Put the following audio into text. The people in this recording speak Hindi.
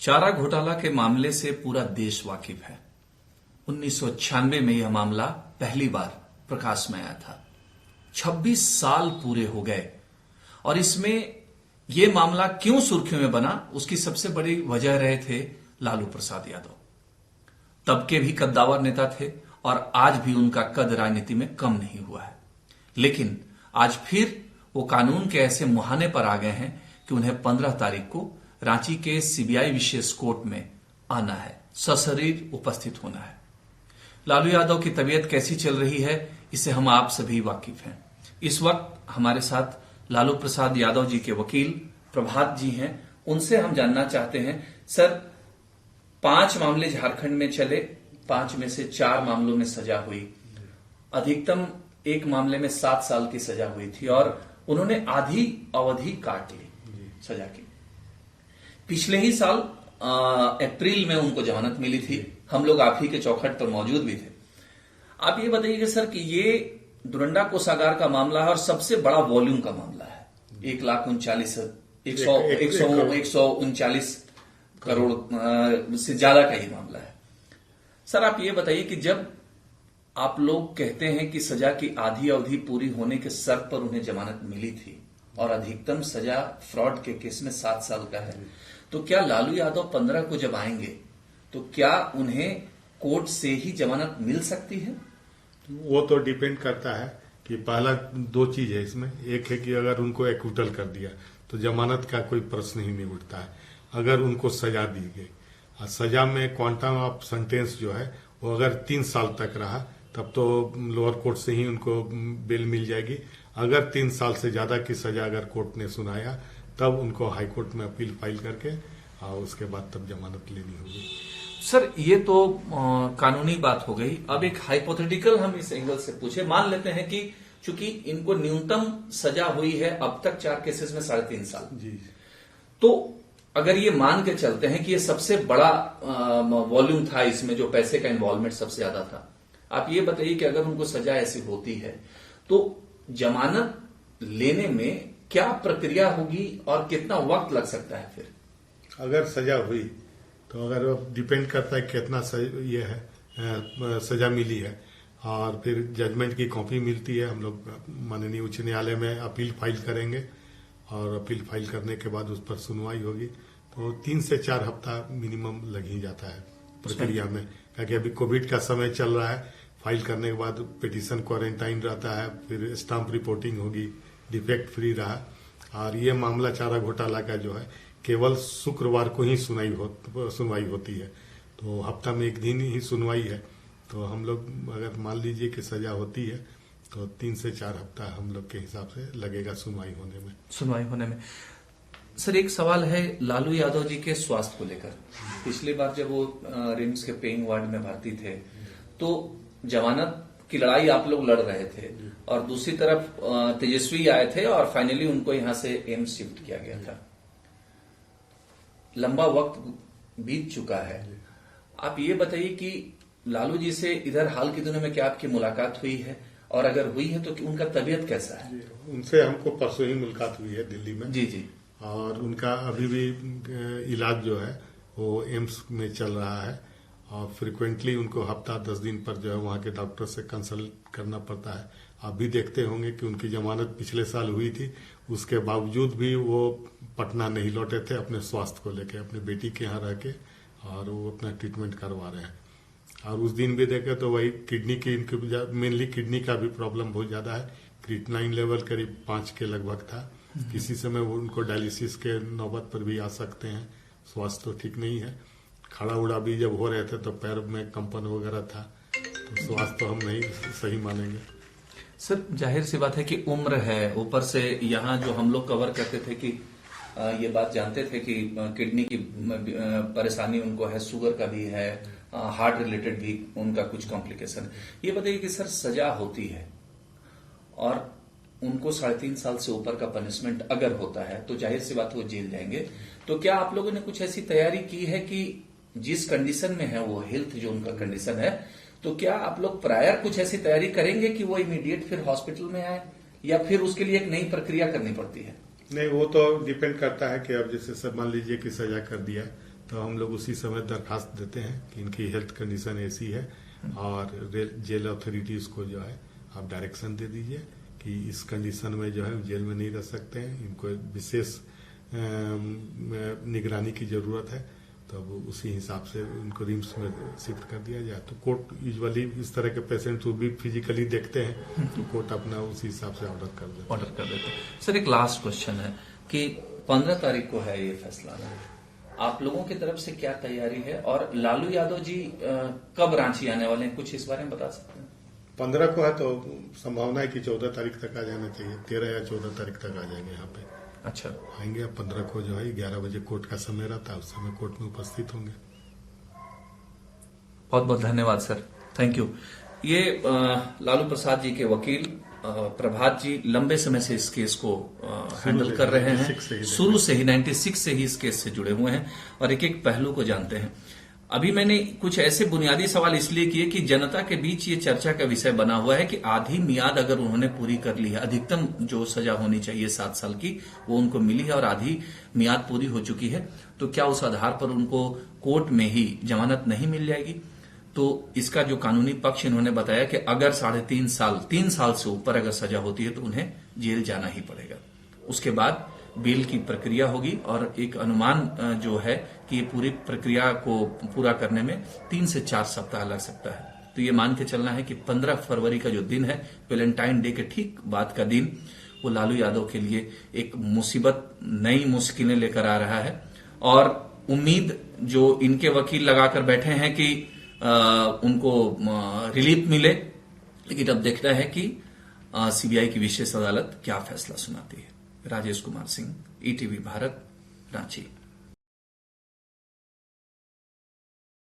चारा घोटाला के मामले से पूरा देश वाकिफ है। 1996 में यह मामला पहली बार प्रकाश में आया था। 26 साल पूरे हो गए और इसमें यह मामला क्यों सुर्खियों में बना, उसकी सबसे बड़ी वजह रहे थे लालू प्रसाद यादव। तब के भी कद्दावर नेता थे और आज भी उनका कद राजनीति में कम नहीं हुआ है। लेकिन आज फिर वो कानून के ऐसे मुहाने पर आ गए हैं कि उन्हें 15 तारीख को रांची के सीबीआई विशेष कोर्ट में आना है, सशरीर उपस्थित होना है। लालू यादव की तबीयत कैसी चल रही है, इससे हम आप सभी वाकिफ हैं। इस वक्त हमारे साथ लालू प्रसाद यादव जी के वकील प्रभात जी हैं। उनसे हम जानना चाहते हैं, सर 5 मामले झारखंड में चले, 5 में से 4 मामलों में सजा हुई, अधिकतम एक मामले में 7 साल की सजा हुई थी और उन्होंने आधी अवधि काट ली सजा की। पिछले ही साल अप्रैल में उनको जमानत मिली थी। हम लोग आप ही के चौखट पर मौजूद भी थे। आप ये बताइए सर कि ये डोरंडा कोषागार का मामला है और सबसे बड़ा वॉल्यूम का मामला है। 1,39,139 करोड़ से ज्यादा का ही मामला है। सर आप ये बताइए कि जब आप लोग कहते हैं कि सजा की आधी अवधि पूरी होने के शर्त पर उन्हें जमानत मिली थी और अधिकतम सजा फ्रॉड के केस में 7 साल का है, तो क्या लालू यादव 15 को जब आएंगे तो क्या उन्हें कोर्ट से ही जमानत मिल सकती है? वो तो डिपेंड करता है कि पहला 2 चीज है इसमें। एक है कि अगर उनको एक्विटल कर दिया तो जमानत का कोई प्रश्न ही नहीं उठता है। अगर उनको सजा दी गई और सजा में क्वांटम ऑफ सेंटेंस जो है वो अगर 3 साल तक रहा तब तो लोअर कोर्ट से ही उनको बेल मिल जाएगी। अगर 3 साल से ज्यादा की सजा अगर कोर्ट ने सुनाया तब उनको हाई कोर्ट में अपील फाइल करके और उसके बाद तब जमानत लेनी होगी। सर ये तो कानूनी बात हो गई। अब एक हाइपोथेटिकल हम इस एंगल से पूछे, मान लेते हैं कि चूंकि इनको न्यूनतम सजा हुई है अब तक 4 केसेस में 3.5 साल जी, तो अगर ये मान के चलते हैं कि ये सबसे बड़ा वॉल्यूम था, इसमें जो पैसे का इन्वॉल्वमेंट सबसे ज्यादा था, आप ये बताइए कि अगर उनको सजा ऐसी होती है तो जमानत लेने में क्या प्रक्रिया होगी और कितना वक्त लग सकता है? फिर अगर सजा हुई तो अगर डिपेंड करता है कितना ये है सजा मिली है और फिर जजमेंट की कॉपी मिलती है। हम लोग माननीय उच्च न्यायालय में अपील फाइल करेंगे और अपील फाइल करने के बाद उस पर सुनवाई होगी, तो 3 से 4 हफ्ता मिनिमम लग ही जाता है प्रक्रिया में। क्योंकि अभी कोविड का समय चल रहा है, फाइल करने के बाद पिटीशन क्वारंटाइन रहता है, फिर स्टाम्प रिपोर्टिंग होगी, डिफेक्ट फ्री रहा। और ये मामला चारा घोटाला का जो है केवल शुक्रवार को ही सुनवाई होती है, तो हफ्ता में 1 दिन ही सुनवाई है। तो हम लोग अगर मान लीजिए कि सजा होती है तो 3 से 4 हफ्ता हम लोग के हिसाब से लगेगा सुनवाई होने में। सर एक सवाल है लालू यादव जी के स्वास्थ्य को लेकर। पिछली बार जब वो रिम्स के पेइंग वार्ड में भर्ती थे तो जमानत की लड़ाई आप लोग लड़ रहे थे और दूसरी तरफ तेजस्वी आए थे और फाइनली उनको यहां से एम्स शिफ्ट किया गया था। लंबा वक्त बीत चुका है। आप ये बताइए कि लालू जी से इधर हाल के दिनों में क्या आपकी मुलाकात हुई है, और अगर हुई है तो उनका तबीयत कैसा है? उनसे हमको परसों ही मुलाकात हुई है दिल्ली में। जी, और उनका अभी भी इलाज जो है वो एम्स में चल रहा है और फ्रिक्वेंटली उनको हफ्ता 10 दिन पर जो है वहां के डॉक्टर से कंसल्ट करना पड़ता है। आप भी देखते होंगे कि उनकी जमानत पिछले साल हुई थी, उसके बावजूद भी वो पटना नहीं लौटे थे अपने स्वास्थ्य को लेकर, अपने बेटी के यहाँ रह के, और वो अपना ट्रीटमेंट करवा रहे हैं। और उस दिन भी देखे तो वही किडनी की, इनके मेनली किडनी का भी प्रॉब्लम बहुत ज्यादा है। क्रिएटिनिन लेवल करीब 5 के लगभग था। किसी समय वो उनको डायलिसिस के नौबत पर भी आ सकते हैं। स्वास्थ्य तो ठीक नहीं है। खड़ा उड़ा भी जब हो रहे थे तो पैर में कंपन वगैरह था, तो स्वास्थ्य तो हम नहीं सही मानेंगे। सर जाहिर सी बात है कि उम्र है, ऊपर से यहाँ जो हम लोग कवर करते थे कि ये बात जानते थे कि किडनी की परेशानी उनको है, शुगर का भी है, हार्ट रिलेटेड भी उनका कुछ कॉम्प्लिकेशन। ये बताइए कि सर सजा होती है और उनको 3.5 साल से ऊपर का पनिशमेंट अगर होता है तो जाहिर सी बात वो जेल जाएंगे, तो क्या आप लोगों ने कुछ ऐसी तैयारी की है कि जिस कंडीशन में है वो हेल्थ जो उनका कंडीशन है, तो क्या आप लोग प्रायर कुछ ऐसी तैयारी करेंगे कि वो इमीडिएट फिर हॉस्पिटल में आए या फिर उसके लिए एक नई प्रक्रिया करनी पड़ती है? नहीं, वो तो डिपेंड करता है कि अब जैसे सब मान लीजिए कि सजा कर दिया तो हम लोग उसी समय दरखास्त देते हैं कि इनकी हेल्थ कंडीशन ऐसी है और जेल अथॉरिटीज को जो है आप डायरेक्शन दे दीजिए कि इस कंडीशन में जो है जेल में नहीं रह सकते हैं, इनको एक विशेष निगरानी की जरूरत है। तो अब उसी हिसाब से उनको रिम्स में शिफ्ट कर दिया जाए। तो कोर्ट यूजुअली इस तरह के पेशेंट को भी फिजिकली देखते हैं, तो कोर्ट अपना उसी हिसाब से ऑर्डर कर देते हैं। सर एक लास्ट क्वेश्चन है कि 15 तारीख को है ये फैसला, आप लोगों की तरफ से क्या तैयारी है और लालू यादव जी कब रांची आने वाले हैं, कुछ इस बारे में बता सकते हैं? 15 को है तो संभावना है कि 14 तारीख तक आ जाना चाहिए, 13 या 14 तारीख तक आ जाएंगे यहाँ पे। अच्छा, आएंगे। अब 15 को जो है 11 बजे कोर्ट का समय रहता है, उस समय कोर्ट में उपस्थित होंगे। बहुत बहुत धन्यवाद सर, थैंक यू। ये लालू प्रसाद जी के वकील प्रभात जी लंबे समय से इस केस को हैंडल कर रहे हैं, शुरू से ही 96 से ही इस केस से जुड़े हुए हैं और एक एक पहलू को जानते हैं। अभी मैंने कुछ ऐसे बुनियादी सवाल इसलिए किए कि जनता के बीच ये चर्चा का विषय बना हुआ है कि आधी मियाद अगर उन्होंने पूरी कर ली है, अधिकतम जो सजा होनी चाहिए 7 साल की वो उनको मिली है और आधी मियाद पूरी हो चुकी है, तो क्या उस आधार पर उनको कोर्ट में ही जमानत नहीं मिल जाएगी? तो इसका जो कानूनी पक्ष इन्होंने बताया कि अगर 3 साल से ऊपर अगर सजा होती है तो उन्हें जेल जाना ही पड़ेगा। उसके बाद बेल की प्रक्रिया होगी और एक अनुमान जो है कि ये पूरी प्रक्रिया को पूरा करने में 3 से 4 सप्ताह लग सकता है। तो ये मान के चलना है कि 15 फरवरी का जो दिन है, वैलेंटाइन डे के ठीक बाद का दिन, वो लालू यादव के लिए एक मुसीबत, नई मुश्किलें लेकर आ रहा है। और उम्मीद जो इनके वकील लगाकर बैठे हैं कि उनको रिलीफ मिले, लेकिन अब देखना है कि सीबीआई की विशेष अदालत क्या फैसला सुनाती है। राजेश कुमार सिंह, ईटीवी भारत, रांची।